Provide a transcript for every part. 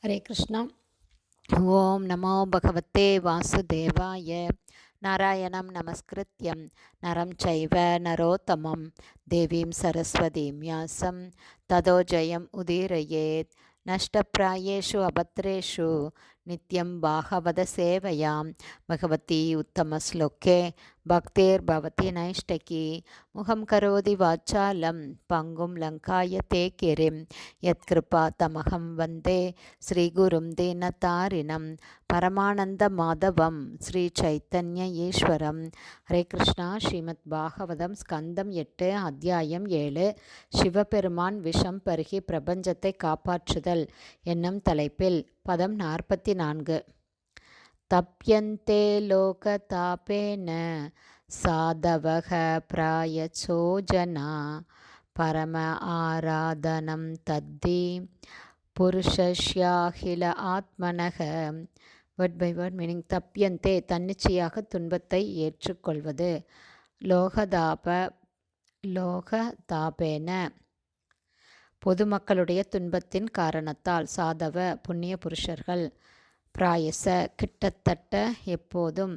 ஹரே கிருஷ்ணா. ஓம் நமோ பகவத்தே வாசுதேவாய. நாராயணம் நமஸ்கிருத்யம் நரம் சைவ நரோத்தமம் தேவீம் சரஸ்வதீம் வியாசம் ததோ ஜெயம் உதீரயேத். நஷ்டப்பிராயேஷு அபத்ரேஷு நித்யம் பாகவத சேவையாம் பகவதி உத்தமஸ்லோகே பக்தேர்பவதி நைஷ்டகி. முகம் கரோதி வாச்சாலம் பங்கும் லங்காய தே கிரிம் யத்கிருபா தமகம் வந்தே ஸ்ரீகுரும் தீனதாரிணம் பரமானந்த மாதவம் ஸ்ரீ சைத்தன்ய ஈஸ்வரம். ஹரே கிருஷ்ணா. ஸ்ரீமத் பாகவதம் ஸ்கந்தம் 8 அத்தியாயம் 7 சிவபெருமான் விஷம் பருகி பிரபஞ்சத்தை காப்பாற்றுதல் என்னும் தலைப்பில் பதம் 44. தப்யந்தே லோக தாபேன சாதவக பிராயச்சோ ஜனா பரம ஆராதனம் தத்தி புருஷஸ்யாகில ஆத்மனக. Word by word meaning. தப்யந்தே தன்னிச்சையாக துன்பத்தை ஏற்றுக்கொள்வது. லோகதாபேன பொதுமக்களுடைய துன்பத்தின் காரணத்தால். சாதவ புண்ணிய புருஷர்கள். பிராயச கிட்டத்தட்ட எப்போதும்.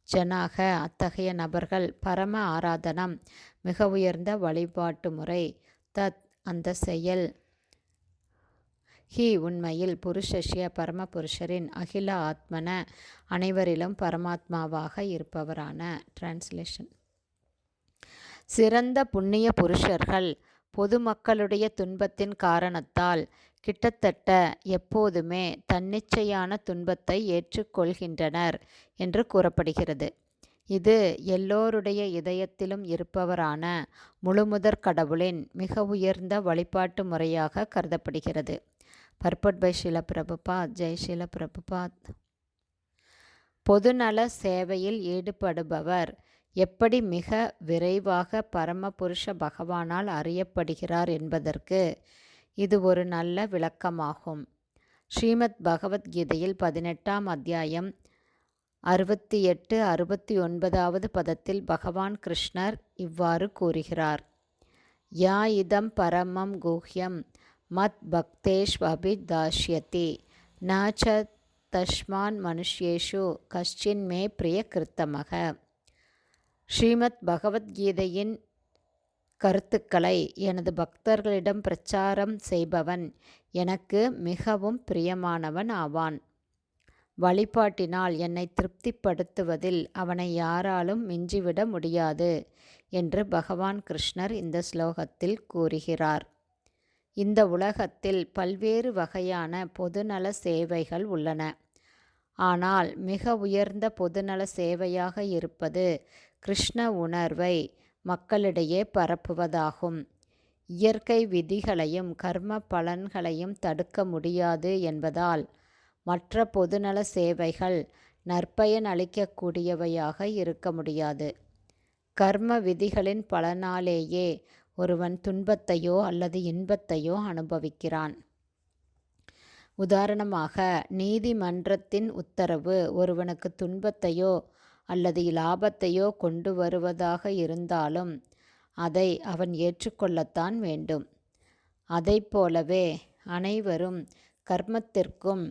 ஜனாக அத்தகைய நபர்கள். பரம ஆராதனம் மிக உயர்ந்த வழிபாட்டு முறை. தத் அந்த செயல். ஹி உண்மையில் புருஷஸ்ய பரமபுருஷரின் அகில ஆத்மன அனைவரிலும் பரமாத்மாவாக இருப்பவரான. டிரான்ஸ்லேஷன். சிறந்த புண்ணிய புருஷர்கள் பொதுமக்களுடைய துன்பத்தின் காரணத்தால் கிட்டத்தட்ட எப்போதுமே தன்னிச்சையான துன்பத்தை ஏற்றுக்கொள்கின்றனர் என்று கூறப்படுகிறது. இது எல்லோருடைய இதயத்திலும் இருப்பவரான முழுமுதற் கடவுளின் மிக உயர்ந்த வழிபாட்டு முறையாக கருதப்படுகிறது. Purport by Srila Prabhupada. ஜெய் ஷீல பிரபுபாத். பொதுநல சேவையில் ஈடுபடுபவர் எப்படி மிக விரைவாக பரமபுருஷ பகவானால் அறியப்படுகிறார் என்பதற்கு இது ஒரு நல்ல விளக்கமாகும். ஸ்ரீமத் பகவத்கீதையில் 18ஆம் அத்தியாயம் 68-69வது பதத்தில் பகவான் கிருஷ்ணர் இவ்வாறு கூறுகிறார். யா இதம் பரமம் குஹ்யம் மத் பக்தேஷ்வபிதாஷ்யதி ந ச தஸ்மான் மனுஷ்யேஷு கஷ்டின் மே பிரிய கிருத்தமக. ஸ்ரீமத் பகவத்கீதையின் கருத்துக்களை எனது பக்தர்களிடம் பிரச்சாரம் செய்பவன் எனக்கு மிகவும் பிரியமானவன் ஆவான். வழிபாட்டினால் என்னை திருப்திப்படுத்துவதில் அவனை யாராலும் மிஞ்சிவிட முடியாது என்று பகவான் கிருஷ்ணர் இந்த ஸ்லோகத்தில் கூறுகிறார். இந்த உலகத்தில் பல்வேறு வகையான பொதுநல சேவைகள் உள்ளன. ஆனால் மிக உயர்ந்த பொதுநல சேவையாக இருப்பது கிருஷ்ண உணர்வை மக்களிடையே பரப்புவதாகும். இயற்கை விதிகளையும் கர்ம பலன்களையும் தடுக்க முடியாது என்பதால் மற்ற பொதுநல சேவைகள் நற்பயன் அளிக்கக்கூடியவையாக இருக்க முடியாது. கர்ம விதிகளின் பலனாலேயே ஒருவன் துன்பத்தையோ அல்லது இன்பத்தையோ அனுபவிக்கிறான். உதாரணமாக, நீதிமன்றத்தின் உத்தரவு ஒருவனுக்கு துன்பத்தையோ அல்லது லாபத்தையோ கொண்டு வருவதாக இருந்தாலும் அதை அவன் ஏற்றுக்கொள்ளத்தான் வேண்டும். அதைப்போலவே அனைவரும் கர்மத்திற்கும்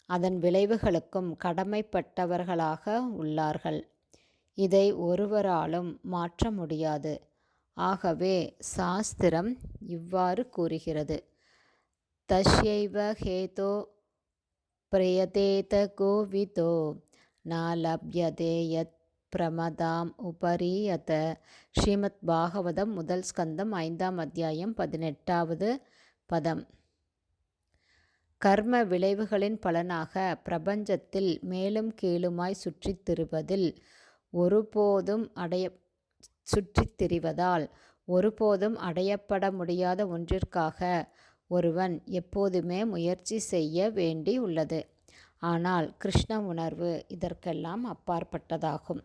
அதன் விளைவுகளுக்கும் கடமைப்பட்டவர்களாக உள்ளார்கள். இதை ஒருவராலும் மாற்ற முடியாது. ஆகவே சாஸ்திரம் இவ்வாறு கூறுகிறது. தஸ்யைவ ஹேதோ பிரயதேத கோவிதோ ந லப்யதே யத் பிரமதாம் உபரீயத. ஸ்ரீமத் பாகவதம் முதல் ஸ்கந்தம் 5ஆம் அத்தியாயம் 18வது பதம். கர்ம விளைவுகளின் பலனாக பிரபஞ்சத்தில் மேலும் கீழுமாய் சுற்றித் திரிவதால் ஒருபோதும் அடையப்பட முடியாத ஒன்றிற்காக ஒருவன் எப்போதுமே முயற்சி செய்ய வேண்டி உள்ளது. ஆனால் கிருஷ்ண உணர்வு இதற்கெல்லாம் அப்பாற்பட்டதாகும்.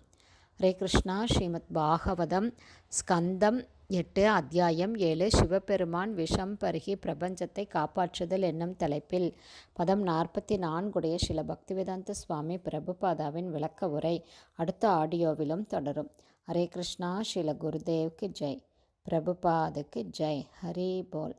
ஹரே கிருஷ்ணா. ஸ்ரீமத் பாகவதம் ஸ்கந்தம் 8 அத்தியாயம் 7 சிவபெருமான் விஷம் பருகி பிரபஞ்சத்தை காப்பாற்றுதல் என்னும் தலைப்பில் பதம் 44 ஸ்ரீல பக்திவேதாந்த சுவாமி பிரபுபாதாவின் விளக்க உரை அடுத்த ஆடியோவிலும் தொடரும். ஹரே கிருஷ்ணா. ஸ்ரீல குருதேவ்க்கு ஜெய். பிரபுபாதுக்கு ஜெய். ஹரி போல்.